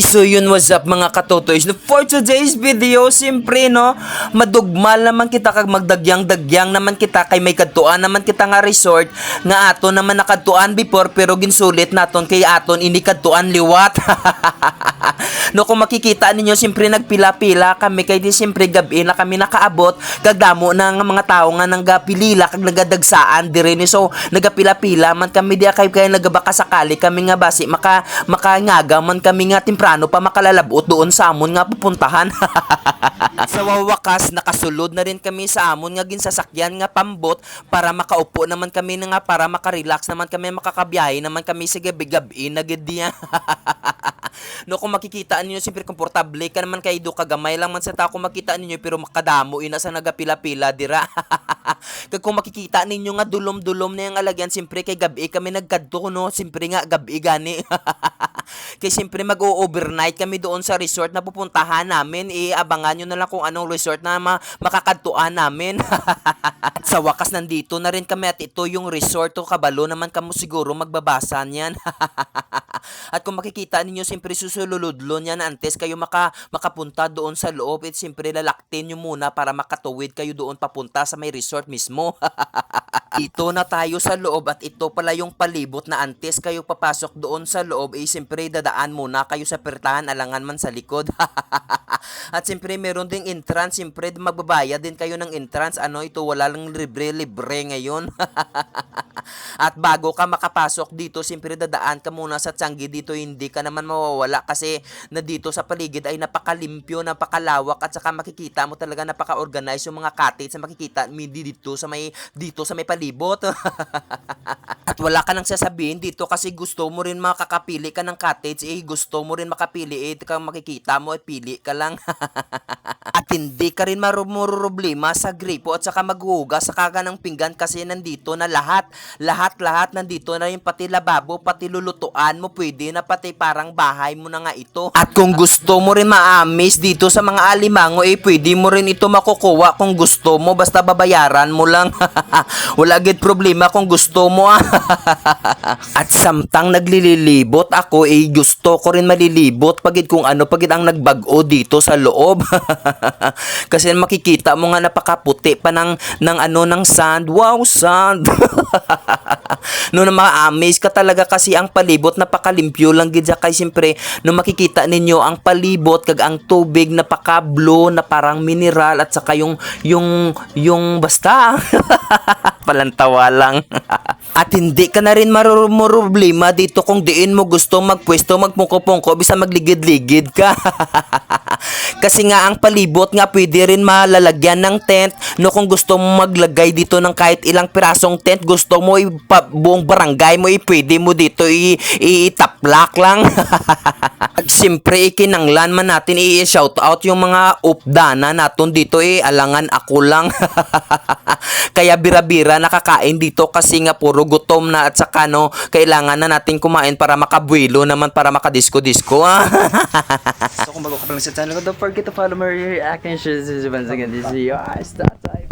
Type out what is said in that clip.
So yun, what's up mga katotoys? No, for today's video, simpre no, madugmal naman kita kag magdagyang-dagyang naman kita kay may kadtuan naman kita nga resort nga aton naman nakadtuan before pero ginsulit naton kay aton ini kadtuan liwat. No, kung makikita ninyo, simpre nagpila-pila kami kay di simpre gabi na kami nakaabot kag damo ng mga tao nga nagapilila kag nagadagsaan dire ni. So nagapila-pila man kami diya kay nagabaka sakali kami nga basi makangaga man kami nga temprano pa makalalabot doon sa amon nga pupuntahan. Sa wawakas nakasulod na rin kami sa amon nga ginsasakyan nga pambot para makaupo naman kami na nga para makarelax naman kami makakabiyahe naman kami sa gabi-gabi na gid diya. No, kung makikita ninyo, siyempre komportable ka naman kay do kagamay lang man sa tao kung makita ninyo pero makadamo ina sa nagapila-pila dira. Kag kung makikita ninyo nga dulom-dulom na yung alagyan, siyempre kay gabi kami nagkadto no, siyempre nga gabi gani. Kay siyempre mag-overnight kami doon sa resort na pupuntahan namin. Abangan nyo na lang kung anong resort na makakadtuan namin. At sa wakas nandito na rin kami at ito yung resort to kabalo naman kamo siguro magbabasa niyan. At kung makikita ninyo, siyempre susululudlo niyan antes kayo makapunta doon sa loob. At siyempre lalaktin nyo muna para makatuwid kayo doon papunta sa may resort mismo. Ito na tayo sa loob at ito pala yung palibot na antes kayo papasok doon sa loob. Siyempre dadaan muna kayo sa pertahan alangan man sa likod. At siyempre meron ding entrance, siyempre magbabayad din kayo ng entrance. Ano ito, wala lang libre ngayon. At bago ka makapasok dito, siyempre dadaan ka muna sa Tiangge. Dito hindi ka naman mawawala kasi na dito sa paligid ay napakalimpyo, napakalawak at saka makikita mo talaga napaka-organize yung mga cottage na makikita dito sa may palibot. At wala ka nang sasabihin dito kasi gusto mo rin makakapili ka ng cottage, gusto mo rin makapili, kung makikita mo, pili ka lang. At hindi ka rin problema sa gripo at saka maghugas sa kaga ng pinggan kasi nandito na lahat nandito na yung pati lababo, pati lulutuan mo, pwede na pati parang bahay mo na nga ito. At kung gusto mo rin ma-amaze dito sa mga alimango, pwede mo rin ito makukuha kung gusto mo, basta babayaran mo lang. Wala gid problema kung gusto mo. At samtang naglilibot ako, gusto ko rin malilibot pagid kung ano pagid ang nagbag-o dito sa loob. Kasi makikita mo nga napakaputi pa ng sand. Wow, sand. No, na ma-amaze ka talaga kasi ang palibot napakalimpyo lang gid kay siyempre no makikita ninyo ang palibot kag ang tubig napaka-blue na parang mineral at saka yung basta palantawa lang. At hindi ka na rin problema dito kung diin mo gusto magpwesto magpungko-pungko bisa magligid-ligid ka. Kasi nga ang palibot nga pwede rin malalagyan ng tent. No, kung gusto mo maglagay dito ng kahit ilang pirasong tent, gusto mo buong barangay mo, pwede mo dito itaplak lang. Siyempre ikinanglan man natin i-shout out yung mga updana naton dito alangan ako lang. Kaya bira-bira nakakain dito kasi nga puro gutom na at saka no, kailangan na natin kumain para makabuelo naman para makadisko-disko. So kung bago ka pa lang sa channel ko, don't forget to follow my reaction. Once again, this is your Star Type.